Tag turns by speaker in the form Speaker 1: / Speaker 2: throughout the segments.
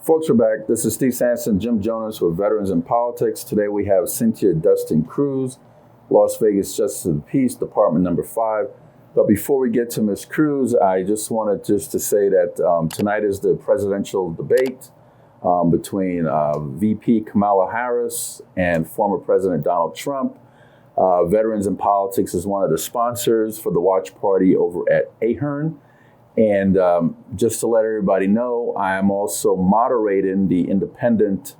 Speaker 1: Folks, we're back. This is Steve Sanson, Jim Jonas with Veterans in Politics. Today we have Cynthia Dustin-Cruz, Las Vegas Justice of the Peace, Department number 5. But before we get to Ms. Cruz, I just wanted to say that tonight is the presidential debate between VP Kamala Harris and former President Donald Trump. Veterans in Politics is one of the sponsors for the watch party over at Ahern. And just to let everybody know, I am also moderating the independent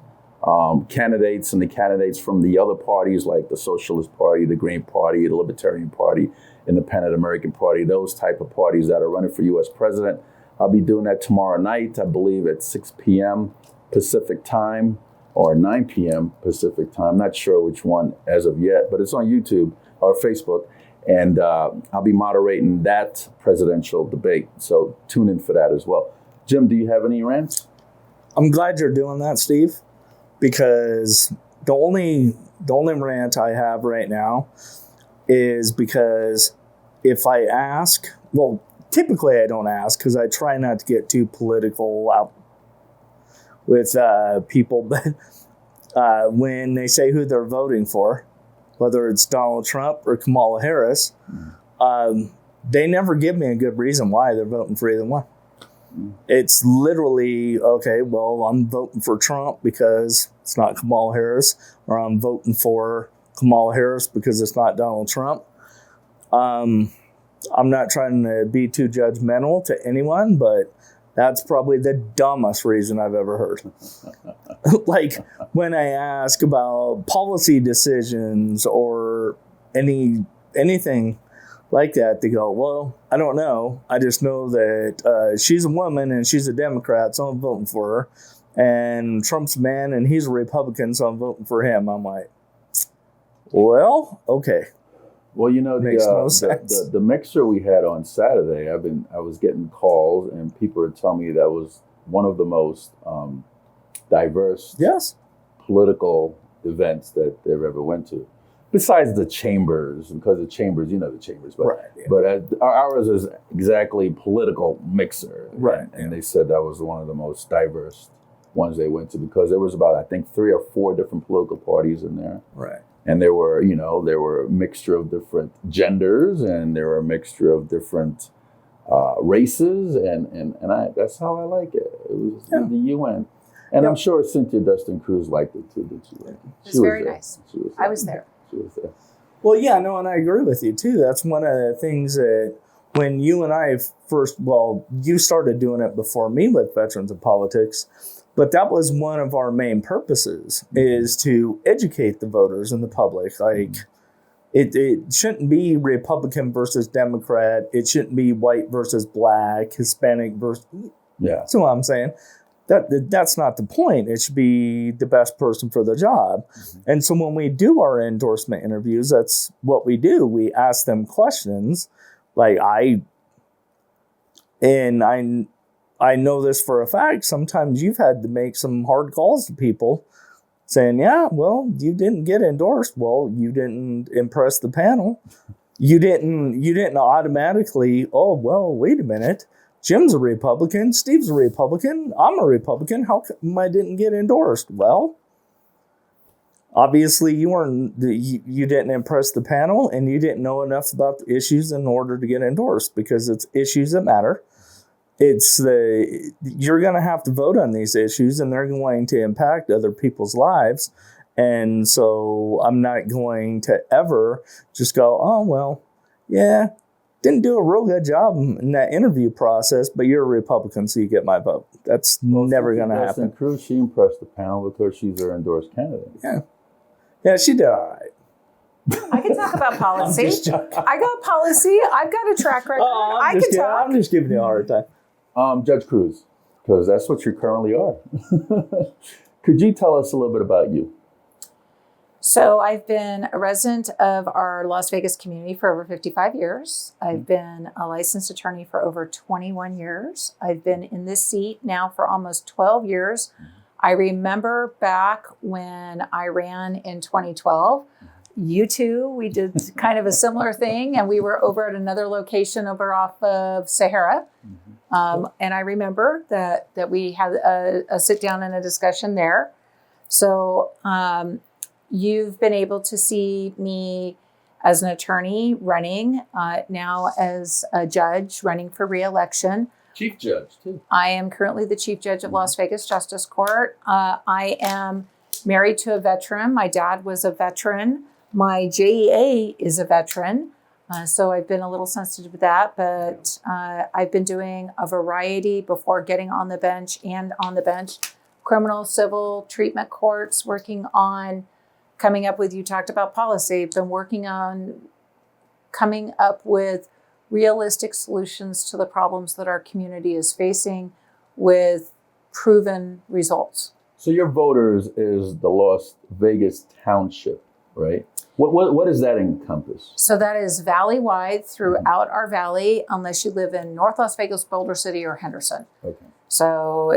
Speaker 1: candidates and the candidates from the other parties like the Socialist Party, the Green Party, the Libertarian Party, Independent American Party, those type of parties that are running for U.S. President. I'll be doing that tomorrow night, I believe at 6 p.m. Pacific time or 9 p.m. Pacific time. Not sure which one as of yet, but it's on YouTube or Facebook. And I'll be moderating that presidential debate. So tune in for that as well. Jim, do you have any rants?
Speaker 2: I'm glad you're doing that, Steve, because the only rant I have right now is because if I ask, well, typically I don't ask because I try not to get too political out with people, but when they say who they're voting for, whether it's Donald Trump or Kamala Harris, they never give me a good reason why they're voting for either one. It's literally, okay, well, I'm voting for Trump because it's not Kamala Harris, or I'm voting for Kamala Harris because it's not Donald Trump. I'm not trying to be too judgmental to anyone, but that's probably the dumbest reason I've ever heard. Like when I ask about policy decisions or anything like that, they go, well, I don't know. I just know that she's a woman and she's a Democrat, so I'm voting for her. And Trump's a man and he's a Republican, so I'm voting for him. I'm like, well, okay.
Speaker 1: Well, you know,
Speaker 2: Makes no sense.
Speaker 1: the mixer we had on Saturday, I was getting calls and people were telling me that was one of the most diverse political events that they've ever went to. Besides the chambers, because the chambers, you know the chambers, but
Speaker 2: right, yeah.
Speaker 1: But ours is exactly political mixer.
Speaker 2: Right.
Speaker 1: And they said that was one of the most diverse ones they went to because there was about, I think, 3 or 4 different political parties in there.
Speaker 2: Right.
Speaker 1: And there were a mixture of different genders and there were a mixture of different races. And that's how I like it. It was the UN. And I'm sure Cynthia Dustin-Cruz liked it too, did she?
Speaker 3: It was very nice. I was there.
Speaker 1: She was there.
Speaker 2: Well, yeah, no, and I agree with you too. That's one of the things that when you and I you started doing it before me with Veterans of Politics, but that was one of our main purposes is to educate the voters and the public. Like it shouldn't be Republican versus Democrat. It shouldn't be white versus black, Hispanic versus.
Speaker 1: Yeah.
Speaker 2: That's what I'm saying. That's not the point. It should be the best person for the job. Mm-hmm. And so when we do our endorsement interviews, that's what we do. We ask them questions. Like I know this for a fact. Sometimes you've had to make some hard calls to people saying, yeah, well, you didn't get endorsed. Well, you didn't impress the panel. You didn't automatically, oh, well, wait a minute. Jim's a Republican. Steve's a Republican. I'm a Republican. How come I didn't get endorsed? Well, obviously you didn't impress the panel and you didn't know enough about the issues in order to get endorsed because it's issues that matter. You're going to have to vote on these issues and they're going to impact other people's lives. And so I'm not going to ever just go, oh, well, yeah, didn't do a real good job in that interview process, but you're a Republican, so you get my vote. That's never going to happen.
Speaker 1: Cruz, she impressed the panel because she's her endorsed candidate.
Speaker 2: Yeah, she did all right.
Speaker 3: I can talk about policy. I got policy. I've got a track record. I'm
Speaker 2: just giving you a hard time.
Speaker 1: Judge Cruz, because that's what you currently are. Could you tell us a little bit about you?
Speaker 3: So I've been a resident of our Las Vegas community for over 55 years. I've been a licensed attorney for over 21 years. I've been in this seat now for almost 12 years. I remember back when I ran in 2012, you two, we did kind of a similar thing, and we were over at another location over off of Sahara. And I remember that we had a sit down and a discussion there. So you've been able to see me as an attorney running, now as a judge running for re-election.
Speaker 1: Chief Judge, too.
Speaker 3: I am currently the Chief Judge of Las Vegas Justice Court. I am married to a veteran. My dad was a veteran. My JEA is a veteran. So I've been a little sensitive to that, but I've been doing a variety before getting on the bench and on the bench. Criminal, civil, treatment courts, working on coming up with, you talked about policy, been working on coming up with realistic solutions to the problems that our community is facing with proven results.
Speaker 1: So your voters is the Las Vegas Township, right? What does that encompass?
Speaker 3: So that is valley-wide throughout our valley, unless you live in North Las Vegas, Boulder City, or Henderson.
Speaker 1: Okay.
Speaker 3: So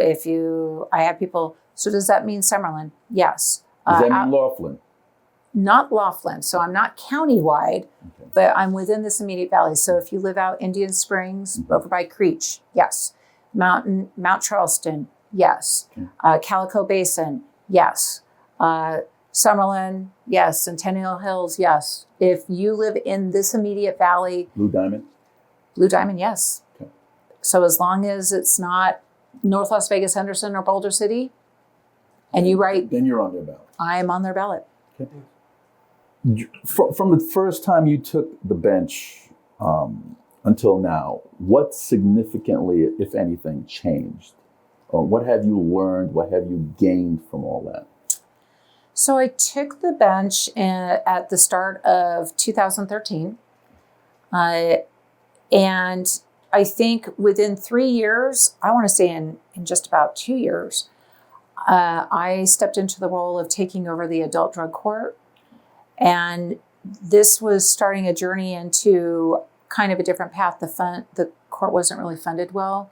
Speaker 3: I have people, so does that mean Summerlin? Yes.
Speaker 1: Does that mean Laughlin?
Speaker 3: Not Laughlin. So I'm not county-wide, but I'm within this immediate valley. So if you live out Indian Springs, over by Creech, yes. Mount Charleston, yes. Calico Basin, yes. Summerlin, yes. Centennial Hills, yes. If you live in this immediate valley.
Speaker 1: Blue Diamond?
Speaker 3: Blue Diamond, yes.
Speaker 1: Okay.
Speaker 3: So as long as it's not North Las Vegas, Henderson, or Boulder City, and you write.
Speaker 1: Then you're on their ballot.
Speaker 3: I am on their ballot.
Speaker 1: Okay. From the first time you took the bench until now, what significantly, if anything, changed? Or what have you learned? What have you gained from all that?
Speaker 3: So I took the bench at the start of 2013. And I think within 3 years, I want to say in just about 2 years, I stepped into the role of taking over the adult drug court. And this was starting a journey into kind of a different path. The court wasn't really funded well.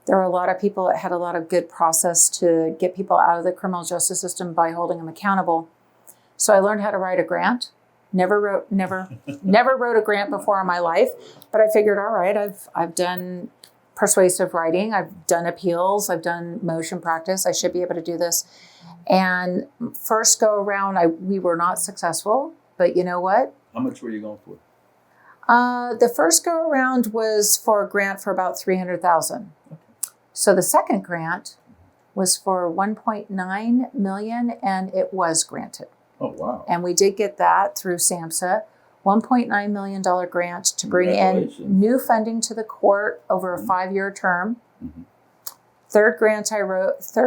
Speaker 3: There were a lot of people that had a lot of good process to get people out of the criminal justice system by holding them accountable. So I learned how to write a grant. Never wrote a grant before in my life, but I figured, all right, I've done persuasive writing, I've done appeals, I've done motion practice. I should be able to do this. And first go around, we were not successful, but you know what?
Speaker 1: How much were you going for?
Speaker 3: The first go around was for a grant for about $300,000. Okay. So the second grant was for $1.9 million, and it was granted.
Speaker 1: Oh, wow.
Speaker 3: And we did get that through SAMHSA, $1.9 million grant to bring in new funding to the court over a 5-year term. Mm-hmm. Third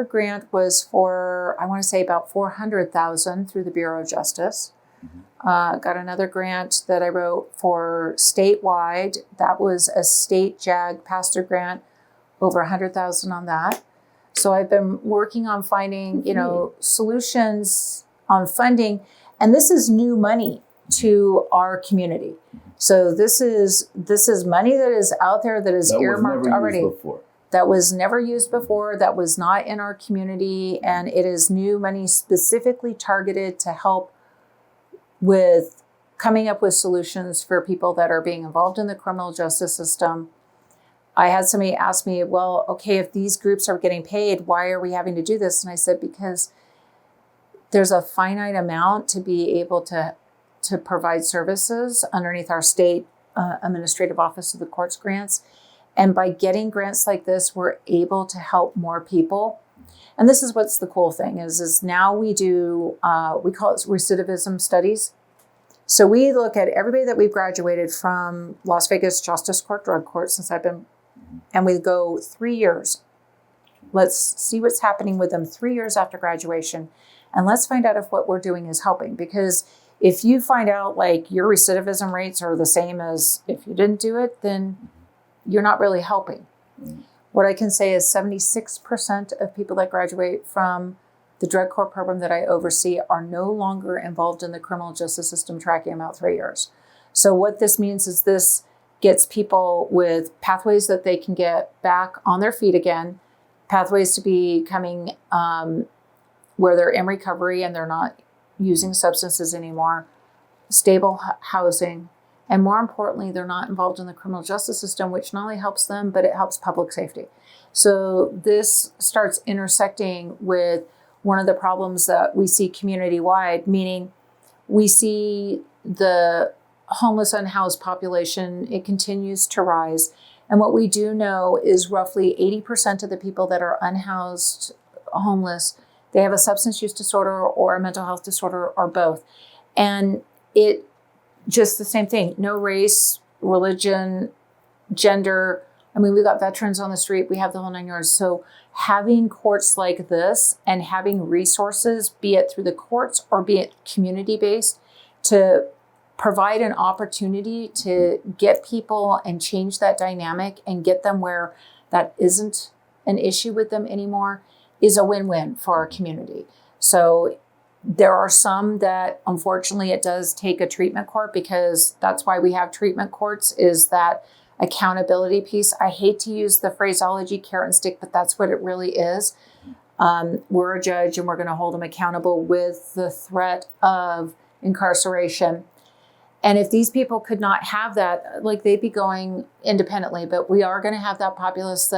Speaker 3: grant was for, I want to say about $400,000 through the Bureau of Justice. Mm-hmm. Got another grant that I wrote for statewide. That was a state JAG pastor grant, over $100,000 on that. So I've been working on finding, solutions on funding, and this is new money to our community. So this is money that is out there that is earmarked already. That was never used before, that was not in our community, and it is new money specifically targeted to help with coming up with solutions for people that are being involved in the criminal justice system. I had somebody ask me, well, okay, if these groups are getting paid, why are we having to do this? And I said, because there's a finite amount to be able to provide services underneath our state administrative office of the courts grants. And by getting grants like this, we're able to help more people. And this is what's the cool thing is now we do, we call it recidivism studies. So we look at everybody that we've graduated from Las Vegas Justice Court, Drug Court, since I've been, and we go 3 years. Let's see what's happening with them 3 years after graduation. And let's find out if what we're doing is helping. Because if you find out like your recidivism rates are the same as if you didn't do it, then you're not really helping. What I can say is 76% of people that graduate from the drug court program that I oversee are no longer involved in the criminal justice system, tracking them out 3 years. So what this means is this gets people with pathways that they can get back on their feet again, pathways to becoming where they're in recovery and they're not using substances anymore, stable housing, And more importantly, they're not involved in the criminal justice system, which not only helps them, but it helps public safety. So this starts intersecting with one of the problems that we see community-wide, meaning we see the homeless, unhoused population, it continues to rise. And what we do know is roughly 80% of the people that are unhoused, homeless, they have a substance use disorder or a mental health disorder or both. And it just the same thing, no race, religion, gender. I mean, we've got veterans on the street, we have the whole 9 yards. So having courts like this and having resources, be it through the courts or be it community-based, to provide an opportunity to get people and change that dynamic and get them where that isn't an issue with them anymore is a win-win for our community. So there are some that, unfortunately, it does take a treatment court, because that's why we have treatment courts, is that accountability piece. I hate to use the phraseology carrot and stick, but that's what it really is. We're a judge and we're going to hold them accountable with the threat of incarceration. And if these people could not have that, like, they'd be going independently, but we are going to have that populace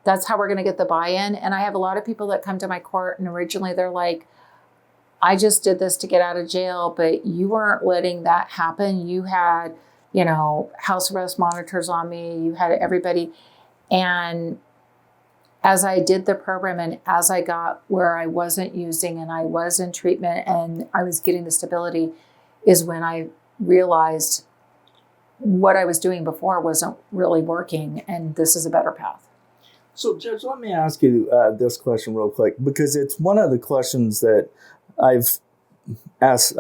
Speaker 3: that's how we're going to get the buy-in. And I have a lot of people that come to my court and originally they're like, I just did this to get out of jail, but you weren't letting that happen. You had, house arrest monitors on me. You had everybody. And as I did the program and as I got where I wasn't using and I was in treatment and I was getting the stability, is when I realized what I was doing before wasn't really working, and this is a better path.
Speaker 2: So, Judge, let me ask you this question real quick, because it's one of the questions that I've asked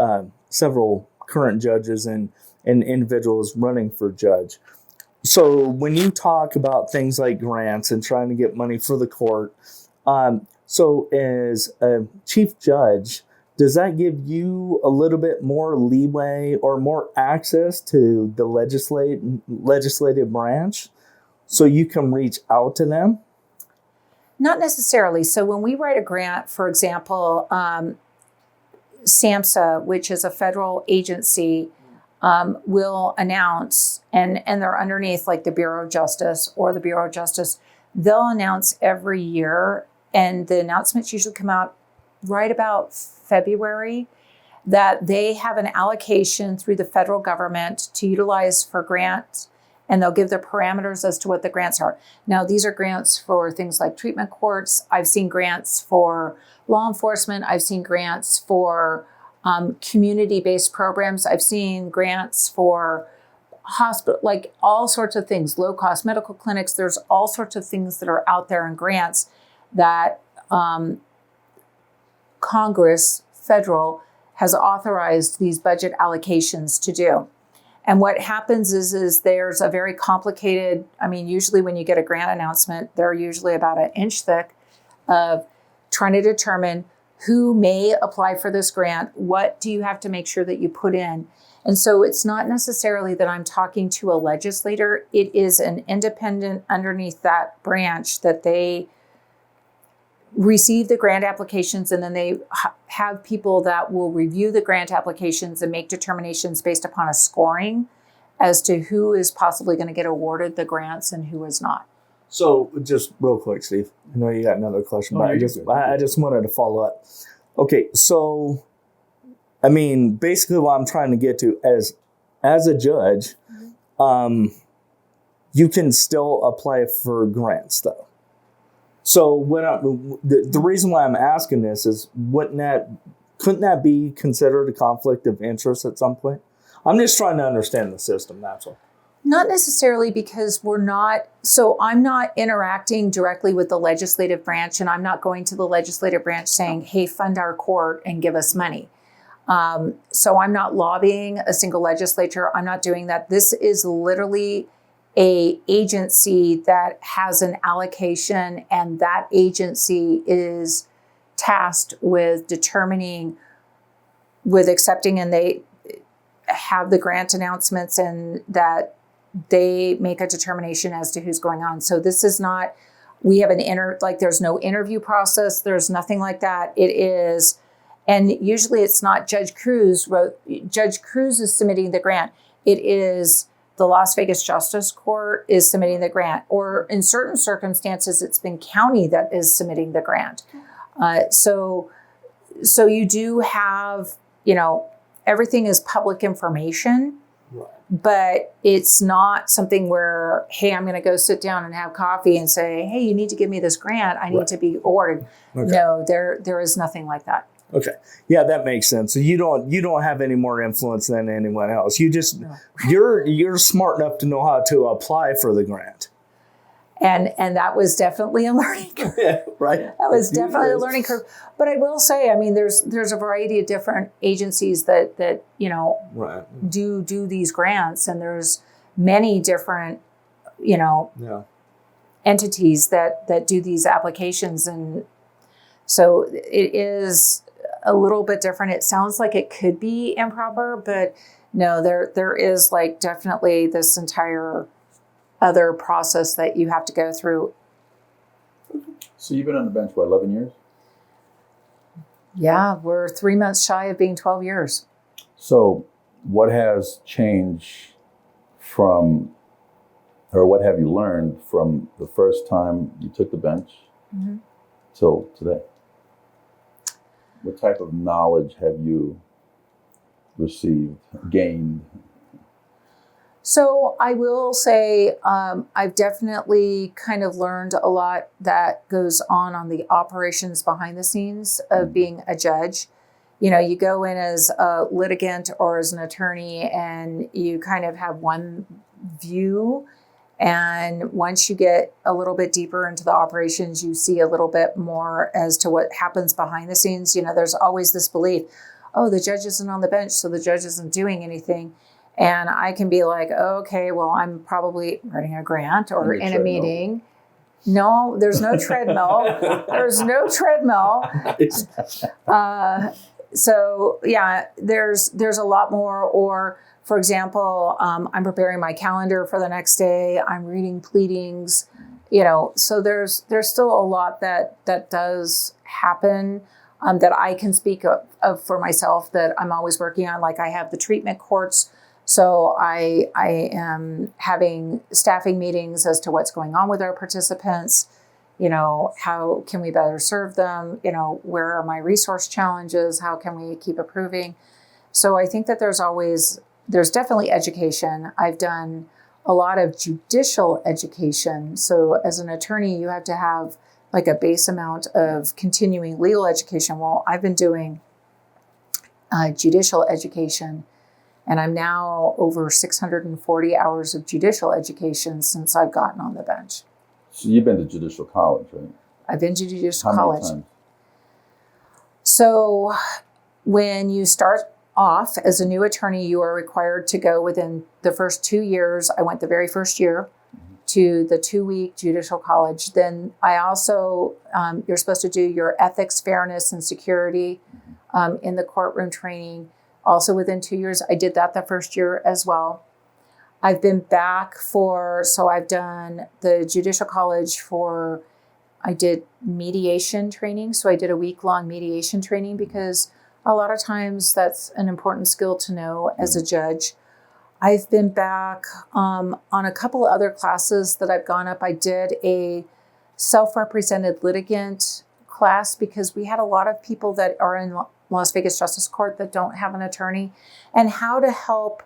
Speaker 2: several current judges and individuals running for judge. So when you talk about things like grants and trying to get money for the court, so as a chief judge, does that give you a little bit more leeway or more access to the legislative branch so you can reach out to them?
Speaker 3: Not necessarily. So when we write a grant, for example, SAMHSA, which is a federal agency, will announce, and they're underneath like the Bureau of Justice or the Bureau of Justice, they'll announce every year, and the announcements usually come out right about February, that they have an allocation through the federal government to utilize for grants, and they'll give their parameters as to what the grants are. Now, these are grants for things like treatment courts. I've seen grants for law enforcement. I've seen grants for community-based programs. I've seen grants for hospital, like all sorts of things, low-cost medical clinics. There's all sorts of things that are out there in grants that Congress, federal, has authorized these budget allocations to do. And what happens is there's a very complicated, usually when you get a grant announcement, they're usually about an inch thick of trying to determine who may apply for this grant, what do you have to make sure that you put in. And so it's not necessarily that I'm talking to a legislator, it is an independent underneath that branch that they receive the grant applications, and then they have people that will review the grant applications and make determinations based upon a scoring as to who is possibly going to get awarded the grants and who is not.
Speaker 2: So just real quick, Steve, I know you got another question, but I just wanted to follow up. Okay, so basically what I'm trying to get to as a judge, you can still apply for grants though. So the reason why I'm asking this is, couldn't that be considered a conflict of interest at some point? I'm just trying to understand the system, that's all.
Speaker 3: Not necessarily, because I'm not interacting directly with the legislative branch, and I'm not going to the legislative branch saying, hey, fund our court and give us money. So I'm not lobbying a single legislature. I'm not doing that. This is literally a agency that has an allocation, and that agency is tasked with accepting, and they have the grant announcements, and that they make a determination as to who's going on. So this is not, we have there's no interview process. There's nothing like that. It is, and usually it's not Judge Cruz is submitting the grant. it is the Las Vegas Justice Court is submitting the grant, or in certain circumstances, it's been county that is submitting the grant. So you do have, everything is public information,
Speaker 2: Right.
Speaker 3: but it's not something where, hey, I'm going to go sit down and have coffee and say, hey, you need to give me this grant. I need to be awarded.
Speaker 2: Okay.
Speaker 3: No, there is nothing like that.
Speaker 2: Okay. Yeah, that makes sense. So you don't have any more influence than anyone else. You just you're smart enough to know how to apply for the grant.
Speaker 3: And that was definitely a learning curve.
Speaker 2: Yeah, right.
Speaker 3: That was definitely a learning curve. But I will say, I mean, there's a variety of different agencies that
Speaker 2: Right.
Speaker 3: do these grants, and there's many different entities that do these applications, and so it is a little bit different. It sounds like it could be improper, but no, there is like definitely this entire other process that you have to go through.
Speaker 1: So you've been on the bench for 11 years?
Speaker 3: Yeah, we're 3 months shy of being 12 years.
Speaker 1: So what has changed from, or what have you learned from the first time you took the bench till today? What type of knowledge have you received, gained?
Speaker 3: So I will say I've definitely kind of learned a lot that goes on the operations behind the scenes of being a judge. You go in as a litigant or as an attorney, and you kind of have one view. And once you get a little bit deeper into the operations, you see a little bit more as to what happens behind the scenes. There's always this belief, oh, the judge isn't on the bench, so the judge isn't doing anything. And I can be like, okay, well, I'm probably writing a grant or in a meeting. No, there's no treadmill. There's no treadmill. So yeah, there's a lot more. Or for example, I'm preparing my calendar for the next day. I'm reading pleadings. So there's still a lot that does happen that I can speak of for myself that I'm always working on. Like I have the treatment courts. So I am having staffing meetings as to what's going on with our participants. How can we better serve them? Where are my resource challenges? How can we keep improving? So I think that there's definitely education. I've done a lot of judicial education. So as an attorney, you have to have like a base amount of continuing legal education. Well, I've been doing judicial education, and I'm now over 640 hours of judicial education since I've gotten on the bench.
Speaker 1: So you've been to judicial college, right?
Speaker 3: I've been to judicial
Speaker 1: How many
Speaker 3: college.
Speaker 1: times?
Speaker 3: So when you start off as a new attorney, you are required to go within the first 2 years. I went the very first year to the 2-week judicial college. Then I also, you're supposed to do your ethics, fairness, and security in the courtroom training. Also within 2 years. I did that the first year as well. I've been back so I've done the judicial college I did mediation training. So I did a week-long mediation training because a lot of times that's an important skill to know as a judge. I've been back on a couple of other classes that I've gone up. I did a self-represented litigant class because we had a lot of people that are in Las Vegas Justice Court that don't have an attorney, and how to help,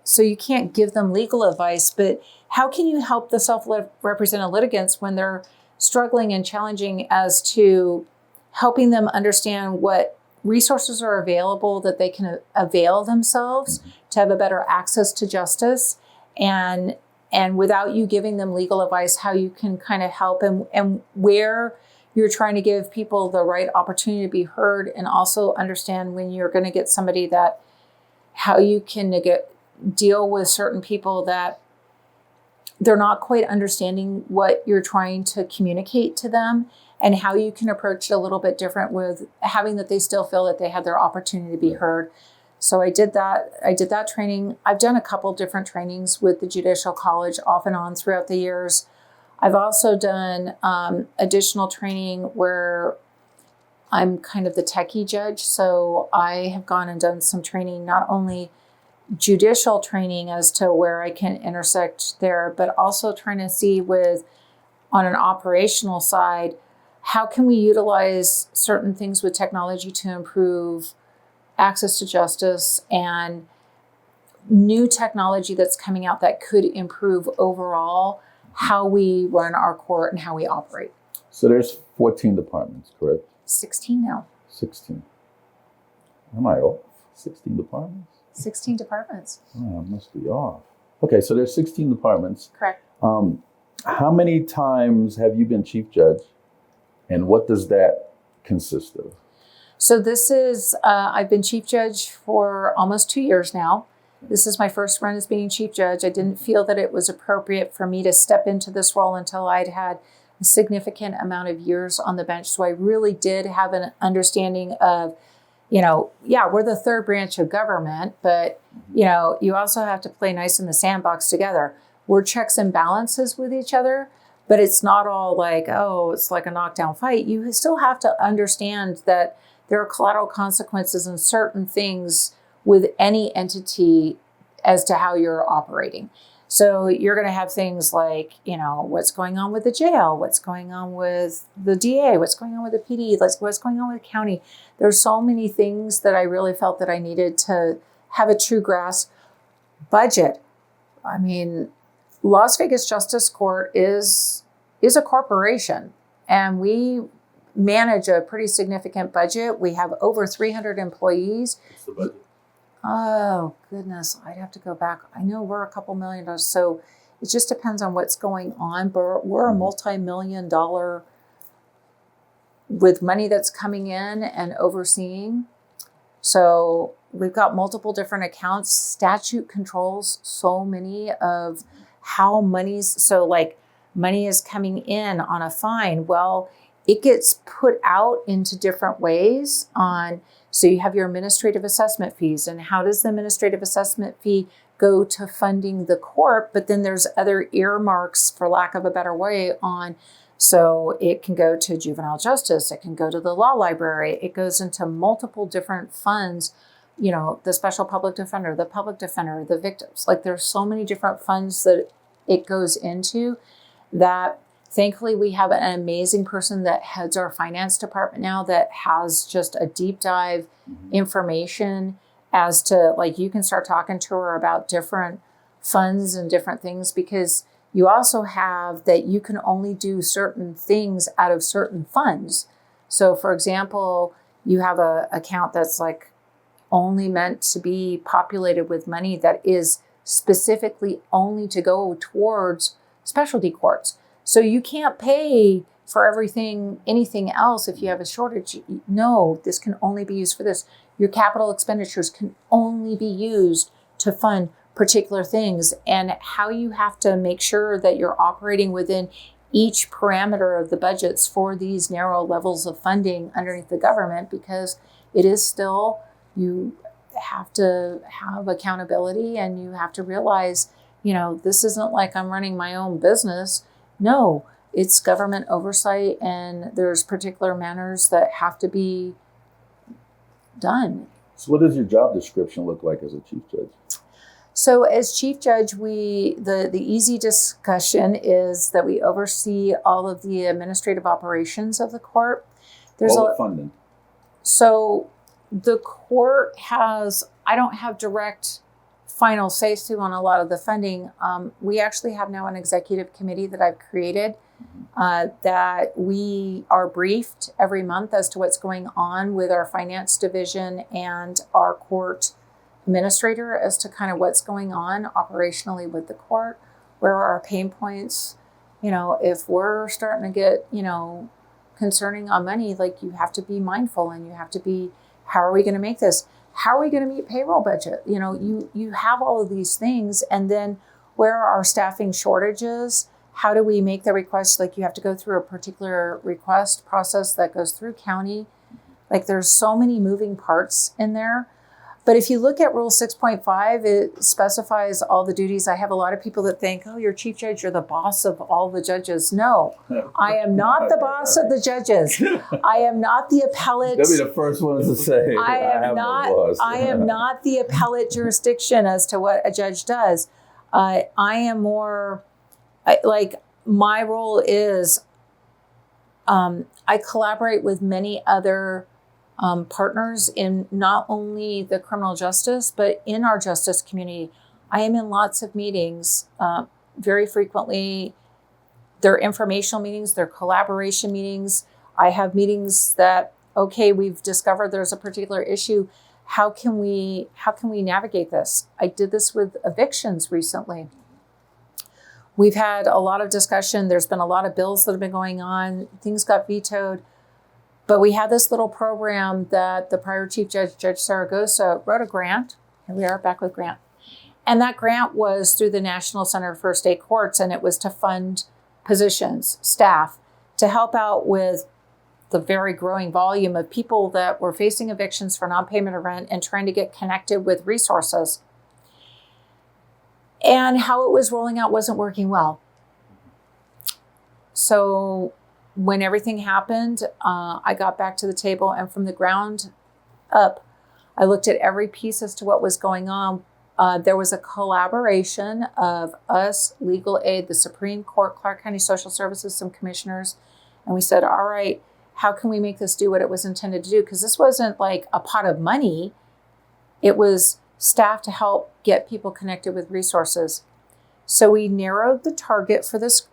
Speaker 3: so you can't give them legal advice, but how can you help the self-represented litigants when they're struggling and challenging as to helping them understand what resources are available that they can avail themselves to have a better access to justice, and without you giving them legal advice, how you can kind of help and where you're trying to give people the right opportunity to be heard, and also understand when you're going to get somebody that how you can deal with certain people that they're not quite understanding what you're trying to communicate to them, and how you can approach it a little bit different with having that they still feel that they have their opportunity to be heard. So I did that training. I've done a couple different trainings with the Judicial College off and on throughout the years. I've also done additional training where I'm kind of the techie judge. So I have gone and done some training, not only judicial training as to where I can intersect there, but also trying to see on an operational side, how can we utilize certain things with technology to improve access to justice and new technology that's coming out that could improve overall how we run our court and how we operate.
Speaker 1: So there's 14 departments, correct?
Speaker 3: 16 now.
Speaker 1: 16. Am I off? 16 departments?
Speaker 3: 16 departments.
Speaker 1: Oh, I must be off. Okay, so there's 16 departments.
Speaker 3: Correct.
Speaker 1: How many times have you been chief judge, and what does that consist of?
Speaker 3: So this is, I've been chief judge for almost 2 years now. This is my first run as being chief judge. I didn't feel that it was appropriate for me to step into this role until I'd had a significant amount of years on the bench. So I really did have an understanding of, we're the third branch of government, but, you also have to play nice in the sandbox together. We're checks and balances with each other, but it's not all like, it's like a knockdown fight. You still have to understand that there are collateral consequences and certain things with any entity as to how you're operating. So you're going to have things like, what's going on with the jail, what's going on with the DA, what's going on with the PD, what's going on with the county. There's so many things that I really felt that I needed to have a true grasp. Budget. I mean, Las Vegas Justice Court is a corporation, and we manage a pretty significant budget. We have over 300 employees.
Speaker 1: What's the budget?
Speaker 3: Oh, goodness. I'd have to go back. I know we're a couple $1 million. So it just depends on what's going on. But we're a multi-million-dollar with money that's coming in and overseeing. So we've got multiple different accounts. Statute controls so many of how money is coming in on a fine. Well, it gets put out into different ways so you have your administrative assessment fees, and how does the administrative assessment fee go to funding the court? But then there's other earmarks, for lack of a better way, so it can go to juvenile justice, it can go to the law library, it goes into multiple different funds, the special public defender, the victims. There's so many different funds that it goes into that. Thankfully, we have an amazing person that heads our finance department now that has just a deep dive information as to, you can start talking to her about different funds and different things, because you also have that you can only do certain things out of certain funds. So, for example, you have an account that's only meant to be populated with money that is specifically only to go towards specialty courts. So you can't pay for anything else if you have a shortage. No, this can only be used for this. Your capital expenditures can only be used to fund particular things, and how you have to make sure that you're operating within each parameter of the budgets for these narrow levels of funding underneath the government, because it is still, you have to have accountability, and you have to realize, this isn't like I'm running my own business. No, it's government oversight, and there's particular manners that have to be done.
Speaker 1: So what does your job description look like as a chief judge?
Speaker 3: So as chief judge, the easy discussion is that we oversee all of the administrative operations of the court. There's
Speaker 1: all the funding.
Speaker 3: So the court I don't have direct final say-so on a lot of the funding. We actually have now an executive committee that I've created that we are briefed every month as to what's going on with our finance division and our court administrator as to kind of what's going on operationally with the court, where are our pain points. If we're starting to get, concerning on money, you have to be mindful, and you have to be, how are we going to make this? How are we going to meet payroll budget? You have all of these things. And then where are our staffing shortages? How do we make the request? You have to go through a particular request process that goes through county. There's so many moving parts in there. But if you look at Rule 6.5, it specifies all the duties. I have a lot of people that think, oh, you're chief judge, you're the boss of all the judges. No, I am not the boss of the judges. I am not the appellate.
Speaker 1: They'll be the first ones to say,
Speaker 3: I am not the appellate jurisdiction as to what a judge does. I am more, my role is, I collaborate with many other partners in not only the criminal justice, but in our justice community. I am in lots of meetings very frequently. They're informational meetings, they're collaboration meetings. I have meetings that, okay, we've discovered there's a particular issue. How can we navigate this? I did this with evictions recently. We've had a lot of discussion. There's been a lot of bills that have been going on. Things got vetoed. But we had this little program that the prior chief judge, Judge Zaragoza, wrote a grant. Here we are back with grant. And that grant was through the National Center for State Courts, and it was to fund positions, staff, to help out with the very growing volume of people that were facing evictions for non-payment of rent and trying to get connected with resources. And how it was rolling out wasn't working well. So when everything happened, I got back to the table, and from the ground up, I looked at every piece as to what was going on. There was a collaboration of us, legal aid, the Supreme Court, Clark County Social Services, some commissioners, and we said, all right, how can we make this do what it was intended to do? Because this wasn't like a pot of money. It was staff to help get people connected with resources. So we narrowed the target for this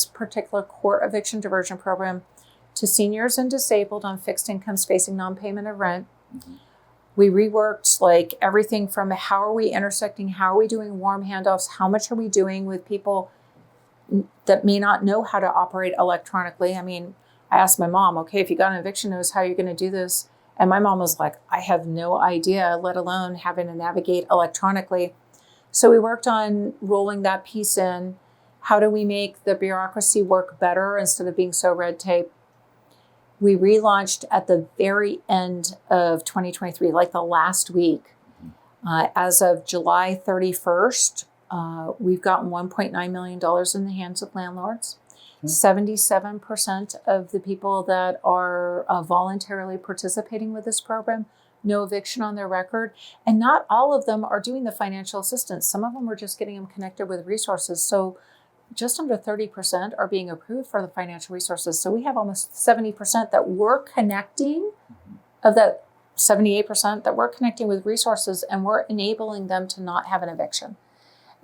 Speaker 3: particular court eviction diversion program to seniors and disabled on fixed incomes facing non-payment of rent. Mm-hmm. We reworked like everything from how are we intersecting, how are we doing warm handoffs, how much are we doing with people that may not know how to operate electronically. I mean, I asked my mom, okay, if you got an eviction notice, how are you going to do this? And my mom was like, I have no idea, let alone having to navigate electronically. So we worked on rolling that piece in. How do we make the bureaucracy work better instead of being so red tape? We relaunched at the very end of 2023, like the last week. As of July 31st, we've gotten $1.9 million in the hands of landlords. 77% of the people that are voluntarily participating with this program, no eviction on their record. And not all of them are doing the financial assistance. Some of them are just getting them connected with resources. So just under 30% are being approved for the financial resources. So we have almost 70% that we're connecting, of that 78% that we're connecting with resources, and we're enabling them to not have an eviction.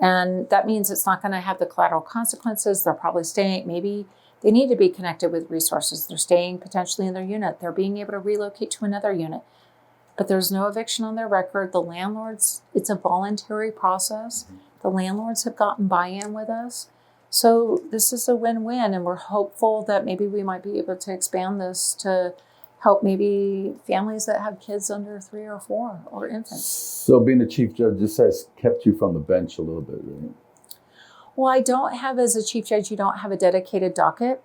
Speaker 3: And that means it's not going to have the collateral consequences. They're probably staying, maybe they need to be connected with resources. They're staying potentially in their unit. They're being able to relocate to another unit. But there's no eviction on their record. The landlords, it's a voluntary process. The landlords have gotten buy-in with us. So this is a win-win, and we're hopeful that maybe we might be able to expand this to help maybe families that have kids under 3 or 4 or infants.
Speaker 1: So being a chief judge just has kept you from the bench a little bit, right?
Speaker 3: Well, I don't have, as a chief judge, you don't have a dedicated docket.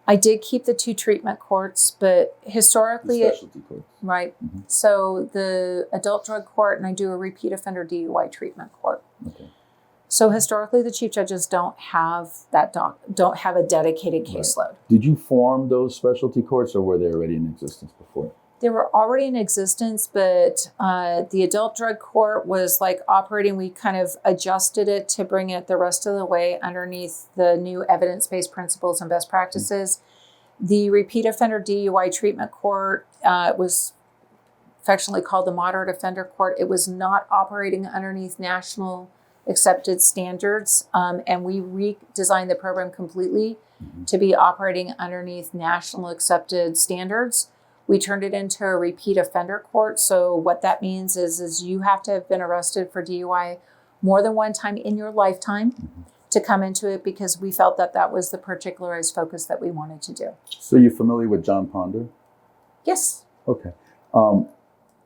Speaker 3: I did keep the 2 treatment courts, but historically,
Speaker 1: the specialty courts.
Speaker 3: Right. Mm-hmm. So the adult drug court, and I do a repeat offender DUI treatment court. Okay. So historically, the chief judges don't have don't have a dedicated caseload. Right.
Speaker 1: Did you form those specialty courts, or were they already in existence before?
Speaker 3: They were already in existence, but the adult drug court was like operating. We kind of adjusted it to bring it the rest of the way underneath the new evidence-based principles and best practices. Mm-hmm. The repeat offender DUI treatment court was affectionately called the moderate offender court. It was not operating underneath national accepted standards, and we redesigned the program completely to be operating underneath national accepted standards. We turned it into a repeat offender court. So what that means is you have to have been arrested for DUI more than one time in your lifetime to come into it, because we felt that that was the particularized focus that we wanted to do.
Speaker 1: So you're familiar with John Ponder?
Speaker 3: Yes.
Speaker 1: Okay.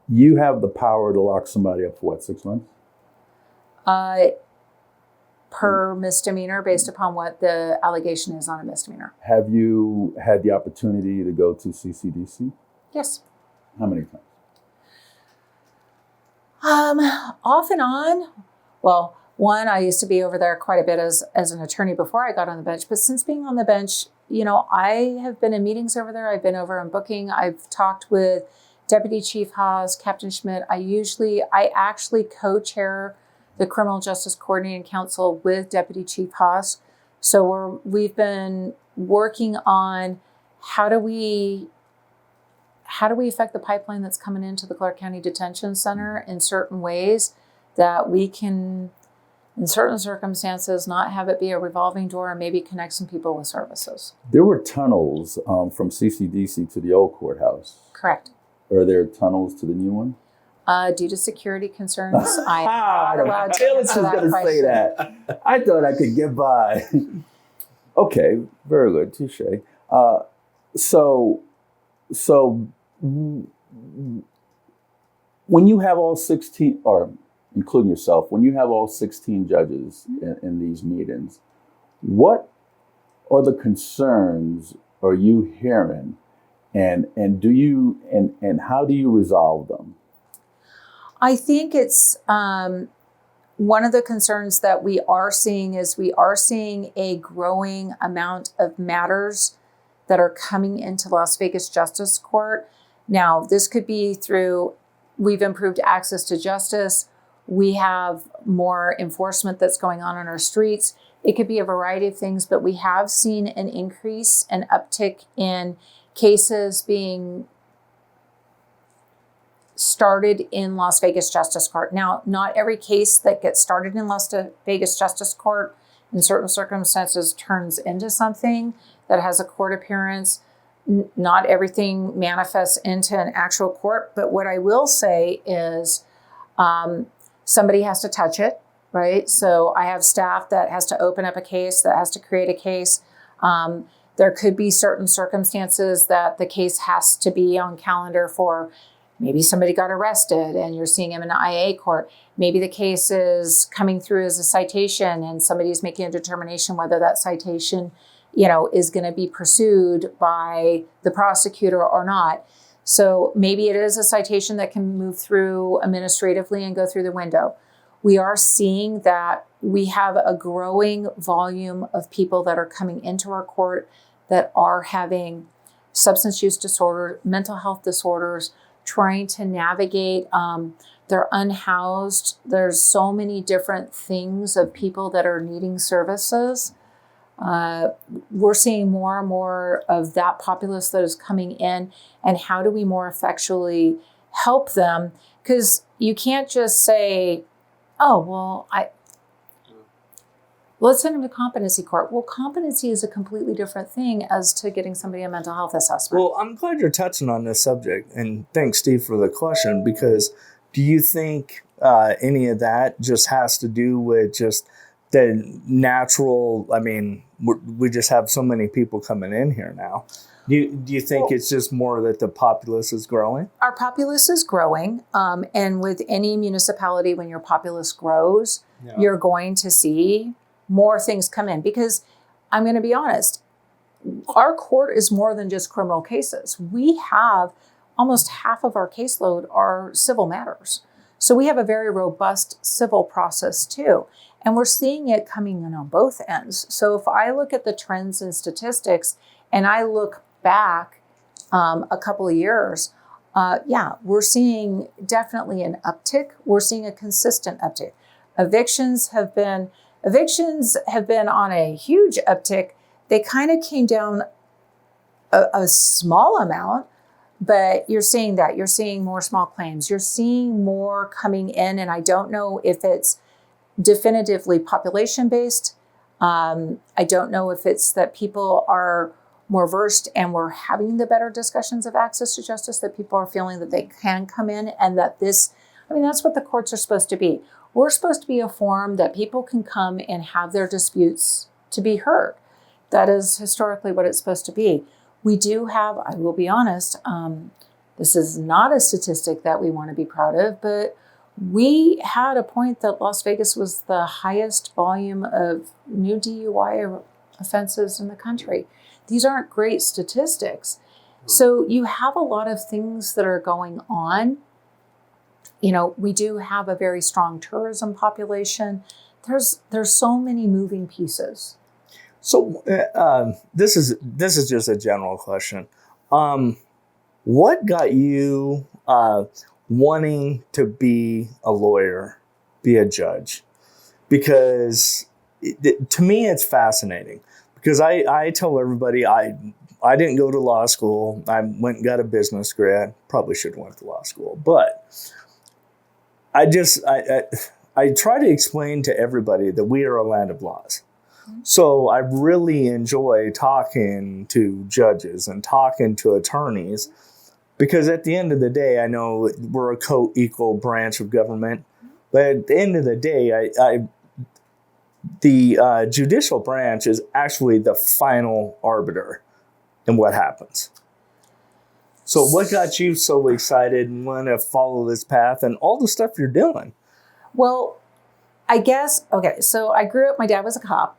Speaker 1: You have the power to lock somebody up for what, 6 months?
Speaker 3: Per misdemeanor, based upon what the allegation is on a misdemeanor.
Speaker 1: Have you had the opportunity to go to CCDC?
Speaker 3: Yes.
Speaker 1: How many times?
Speaker 3: Off and on. Well, one, I used to be over there quite a bit as an attorney before I got on the bench. But since being on the bench, I have been in meetings over there. I've been over in booking. I've talked with Deputy Chief Haas, Captain Schmidt. I actually co-chair the Criminal Justice Coordinating Council with Deputy Chief Haas. So we've been working on how do we affect the pipeline that's coming into the Clark County Detention Center in certain ways that we can, in certain circumstances, not have it be a revolving door and maybe connect some people with services.
Speaker 1: There were tunnels from CCDC to the old courthouse.
Speaker 3: Correct.
Speaker 1: Are there tunnels to the new one?
Speaker 3: Due to security concerns, I am not allowed to
Speaker 1: Phyllis was going to say that. I thought I could get by. Okay, very good, touche. So when you have all 16, or including yourself, when you have all 16 judges in these meetings, what are the concerns are you hearing, and how do you resolve them?
Speaker 3: I think it's one of the concerns that we are seeing is we are seeing a growing amount of matters that are coming into Las Vegas Justice Court. Now, this could be through, we've improved access to justice. We have more enforcement that's going on our streets. It could be a variety of things, but we have seen an increase, an uptick in cases being started in Las Vegas Justice Court. Now, not every case that gets started in Las Vegas Justice Court in certain circumstances turns into something that has a court appearance. Not everything manifests into an actual court, but what I will say is somebody has to touch it, right? So I have staff that has to open up a case, that has to create a case. There could be certain circumstances that the case has to be on calendar for. Maybe somebody got arrested and you're seeing him in an IA court. Maybe the case is coming through as a citation and somebody's making a determination whether that citation, is going to be pursued by the prosecutor or not. So maybe it is a citation that can move through administratively and go through the window. We are seeing that we have a growing volume of people that are coming into our court that are having substance use disorder, mental health disorders, trying to navigate. They're unhoused. There's so many different things of people that are needing services. We're seeing more and more of that populace that is coming in, and how do we more effectually help them? Because you can't just say, oh, well, let's send them to competency court. Well, competency is a completely different thing as to getting somebody a mental health assessment.
Speaker 2: Well, I'm glad you're touching on this subject, and thanks, Steve, for the question, because do you think any of that just has to do with just the natural, we just have so many people coming in here now. Do you think it's just more that the populace is growing?
Speaker 3: Our populace is growing, and with any municipality, when your populace grows, you're going to see more things come in. Because I'm going to be honest, our court is more than just criminal cases. We have almost half of our caseload are civil matters. So we have a very robust civil process too. And we're seeing it coming in on both ends. So if I look at the trends and statistics and I look back a couple of years, we're seeing definitely an uptick. We're seeing a consistent uptick. Evictions have been on a huge uptick. They kind of came down a small amount, but you're seeing that. You're seeing more small claims. You're seeing more coming in, and I don't know if it's definitively population-based. I don't know if it's that people are more versed and we're having the better discussions of access to justice, that people are feeling that they can come in, and that that's what the courts are supposed to be. We're supposed to be a forum that people can come and have their disputes to be heard. That is historically what it's supposed to be. We do have, I will be honest, this is not a statistic that we want to be proud of, but we had a point that Las Vegas was the highest volume of new DUI offenses in the country. These aren't great statistics. So you have a lot of things that are going on. we do have a very strong tourism population. There's so many moving pieces.
Speaker 2: So this is just a general question. What got you wanting to be a lawyer, be a judge? Because to me, it's fascinating. Because I tell everybody I didn't go to law school. I went and got a business degree. I probably should have went to law school, but I try to explain to everybody that we are a land of laws. So I really enjoy talking to judges and talking to attorneys, because at the end of the day, I know we're a co-equal branch of government, but at the end of the day, the judicial branch is actually the final arbiter in what happens. So what got you so excited and want to follow this path and all the stuff you're doing?
Speaker 3: Well, I guess, okay, so I grew up, my dad was a cop.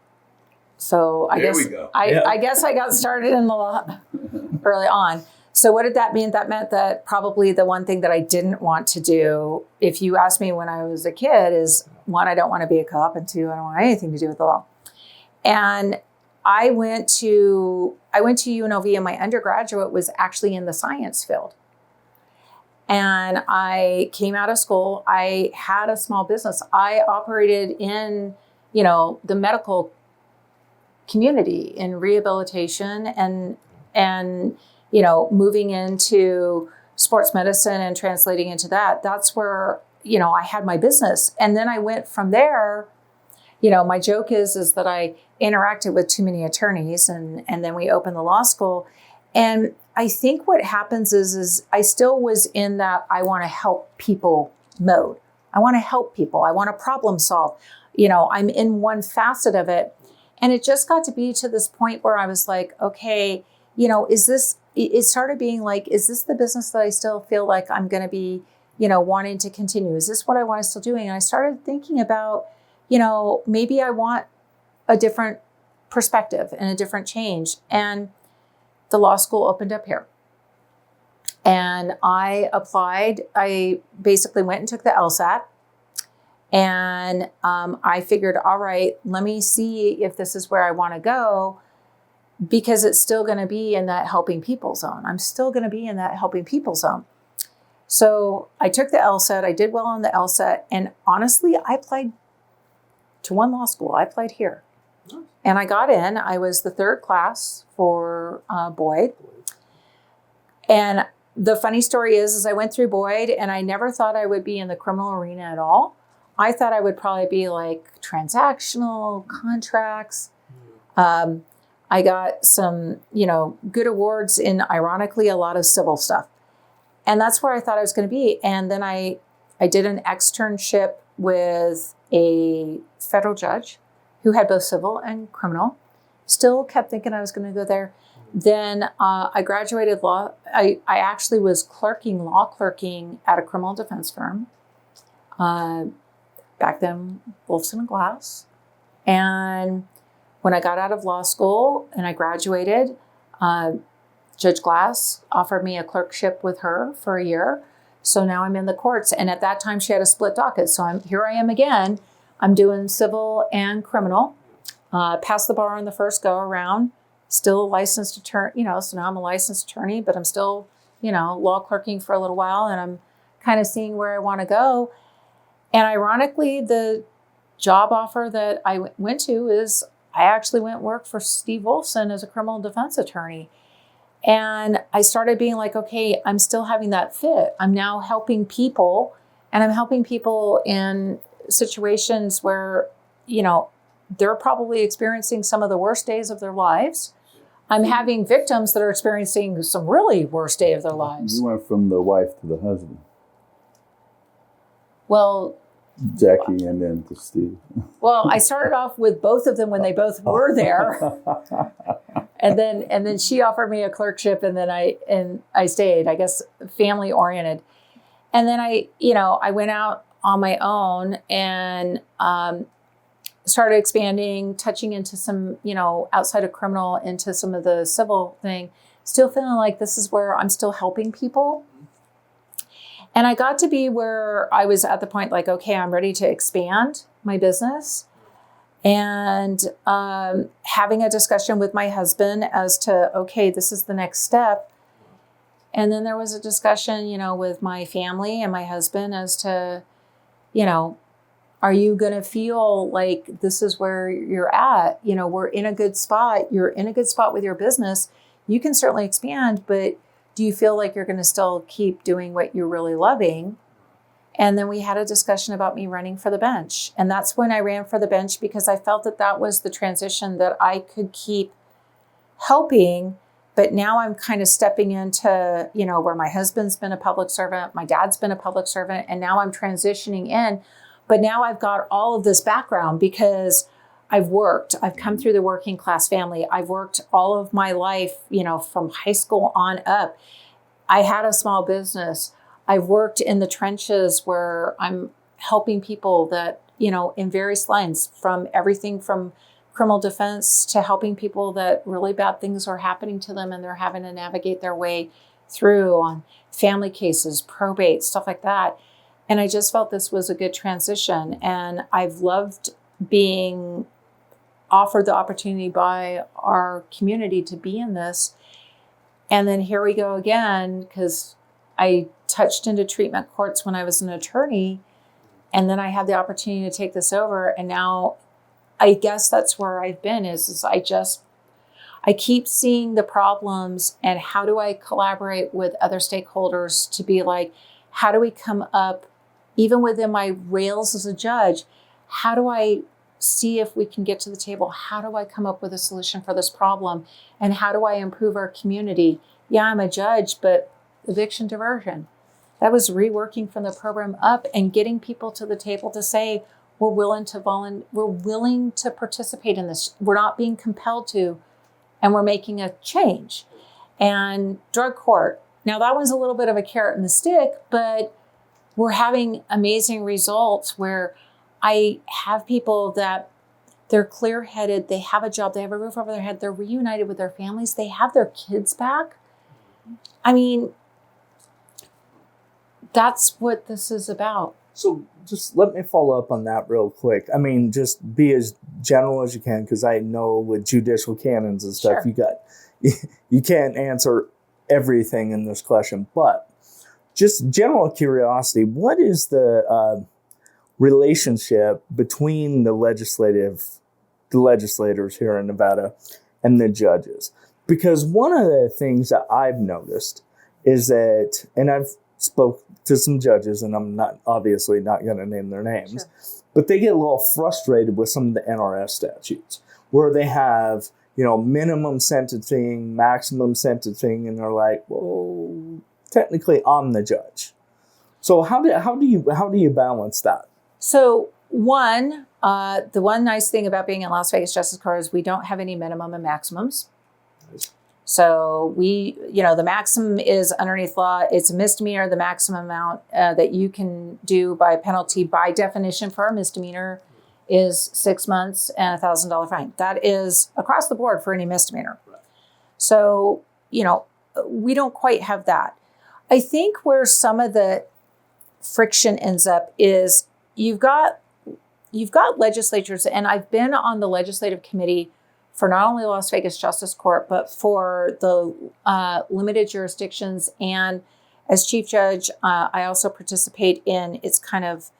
Speaker 3: So I guess I got started in the law early on. So what did that mean? That meant that probably the one thing that I didn't want to do, if you asked me when I was a kid, is one, I don't want to be a cop, and two, I don't want anything to do with the law. And I went to UNLV, and my undergraduate was actually in the science field. And I came out of school. I had a small business. I operated in, the medical community in rehabilitation and moving into sports medicine and translating into that. That's where, I had my business. And then I went from there. My joke is that I interacted with too many attorneys, and then we opened the law school. And I think what happens is I still was in that I want to help people mode. I want to help people. I want to problem solve. I'm in one facet of it. And it just got to be to this point where I was like, okay, it started being like, is this the business that I still feel like I'm going to be, wanting to continue? Is this what I want to still doing? And I started thinking about, maybe I want a different perspective and a different change. And the law school opened up here. And I applied. I basically went and took the LSAT. And I figured, all right, let me see if this is where I want to go, because it's still going to be in that helping people zone. I'm still going to be in that helping people zone. So I took the LSAT. I did well on the LSAT. And honestly, I applied to one law school. I applied here. And I got in. I was the third class for Boyd. And the funny story is I went through Boyd, and I never thought I would be in the criminal arena at all. I thought I would probably be like transactional contracts. I got some, good awards in, ironically, a lot of civil stuff. And that's where I thought I was going to be. And then I did an externship with a federal judge who had both civil and criminal. Still kept thinking I was going to go there. Then I graduated law. I actually was law clerking at a criminal defense firm. Back then, Wolfson and Glass. And when I got out of law school and I graduated, Judge Glass offered me a clerkship with her for a year. So now I'm in the courts. And at that time, she had a split docket. So here I am again. I'm doing civil and criminal. Passed the bar on the first go around. Still a licensed attorney, so now I'm a licensed attorney, but I'm still, law clerking for a little while, and I'm kind of seeing where I want to go. And ironically, the job offer that I went to is I actually went and worked for Steve Wolfson as a criminal defense attorney. And I started being like, okay, I'm still having that fit. I'm now helping people, and I'm helping people in situations where, they're probably experiencing some of the worst days of their lives. I'm having victims that are experiencing some really worst day of their lives.
Speaker 1: You went from the wife to the husband.
Speaker 3: Well,
Speaker 1: Jackie and then to Steve.
Speaker 3: Well, I started off with both of them when they both were there. And then she offered me a clerkship, and then I stayed, I guess, family oriented. And then I went out on my own and started expanding, touching into some, outside of criminal, into some of the civil thing, still feeling like this is where I'm still helping people. And I got to be where I was at the point like, okay, I'm ready to expand my business. And having a discussion with my husband as to, okay, this is the next step. And then there was a discussion, with my family and my husband as to, are you going to feel like this is where you're at? We're in a good spot. You're in a good spot with your business. You can certainly expand, but do you feel like you're going to still keep doing what you're really loving? And then we had a discussion about me running for the bench. And that's when I ran for the bench, because I felt that that was the transition that I could keep helping. But now I'm kind of stepping into, where my husband's been a public servant, my dad's been a public servant, and now I'm transitioning in. But now I've got all of this background because I've come through the working class family. I've worked all of my life, from high school on up. I had a small business. I've worked in the trenches where I'm helping people that, in various lines, from everything from criminal defense to helping people that really bad things are happening to them and they're having to navigate their way through on family cases, probate, stuff like that. And I just felt this was a good transition. And I've loved being offered the opportunity by our community to be in this. And then here we go again, because I touched into treatment courts when I was an attorney. And then I had the opportunity to take this over. And now I guess that's where I've been is I keep seeing the problems and how do I collaborate with other stakeholders to be like, how do we come up, even within my rails as a judge, how do I see if we can get to the table? How do I come up with a solution for this problem? And how do I improve our community? Yeah, I'm a judge, but eviction diversion. That was reworking from the program up and getting people to the table to say, we're willing to participate in this. We're not being compelled to, and we're making a change. And drug court. Now that one's a little bit of a carrot and the stick, but we're having amazing results where I have people that they're clear-headed, they have a job, they have a roof over their head, they're reunited with their families, they have their kids back. I mean, that's what this is about.
Speaker 2: So just let me follow up on that real quick. I mean, just be as general as you can, because I know with judicial canons and stuff,
Speaker 3: Sure.
Speaker 2: you can't answer everything in this question, but just general curiosity, what is the relationship between the legislators here in Nevada and the judges? Because one of the things that I've noticed is that, and I've spoke to some judges, and I'm obviously not going to name their names,
Speaker 3: Sure.
Speaker 2: but they get a little frustrated with some of the NRS statutes where they have, minimum sentencing, maximum sentencing, and they're like, well, technically I'm the judge. So how do you balance that? So
Speaker 3: the one nice thing about being in Las Vegas Justice Court is we don't have any minimum and maximums. So the maximum is underneath law. It's a misdemeanor. The maximum amount that you can do by penalty by definition for a misdemeanor is 6 months and $1,000 fine. That is across the board for any misdemeanor. So, we don't quite have that. I think where some of the friction ends up is you've got legislatures, and I've been on the legislative committee for not only Las Vegas Justice Court, but for the limited jurisdictions. And as chief judge, I also participate in, it's kind of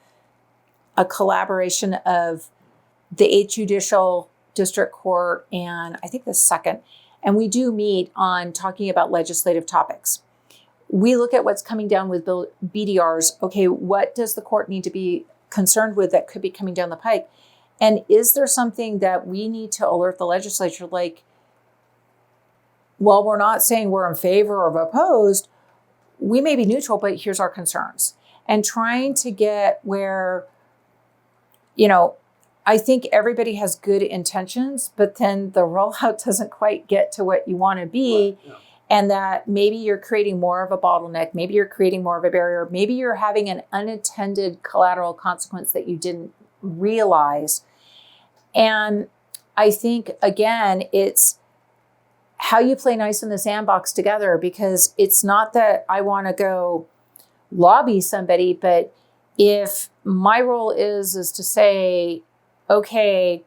Speaker 3: a collaboration of the 8th Judicial District Court and I think the 2nd. And we do meet on talking about legislative topics. We look at what's coming down with BDRs. Okay, what does the court need to be concerned with that could be coming down the pike? And is there something that we need to alert the legislature? Like, well, we're not saying we're in favor or opposed. We may be neutral, but here's our concerns. And trying to get where, I think everybody has good intentions, but then the rollout doesn't quite get to what you want to be. Right. Yeah. And that maybe you're creating more of a bottleneck. Maybe you're creating more of a barrier. Maybe you're having an unintended collateral consequence that you didn't realize. And I think, again, it's how you play nice in the sandbox together, because it's not that I want to go, lobby somebody, but if my role is to say, okay,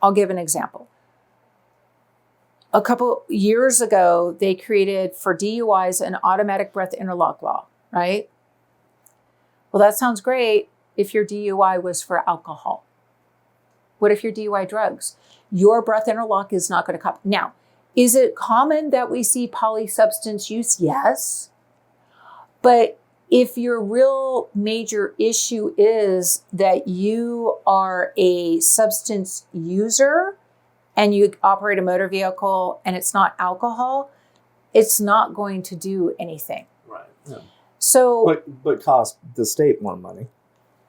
Speaker 3: I'll give an example. A couple years ago, they created for DUIs an automatic breath interlock law, right? Well, that sounds great if your DUI was for alcohol. What if your DUI drugs? Your breath interlock is not going to cover. Now, is it common that we see polysubstance use? Yes. But if your real major issue is that you are a substance user and you operate a motor vehicle and it's not alcohol, it's not going to do anything.
Speaker 2: Right. Yeah.
Speaker 3: So,
Speaker 2: but cost the state more money.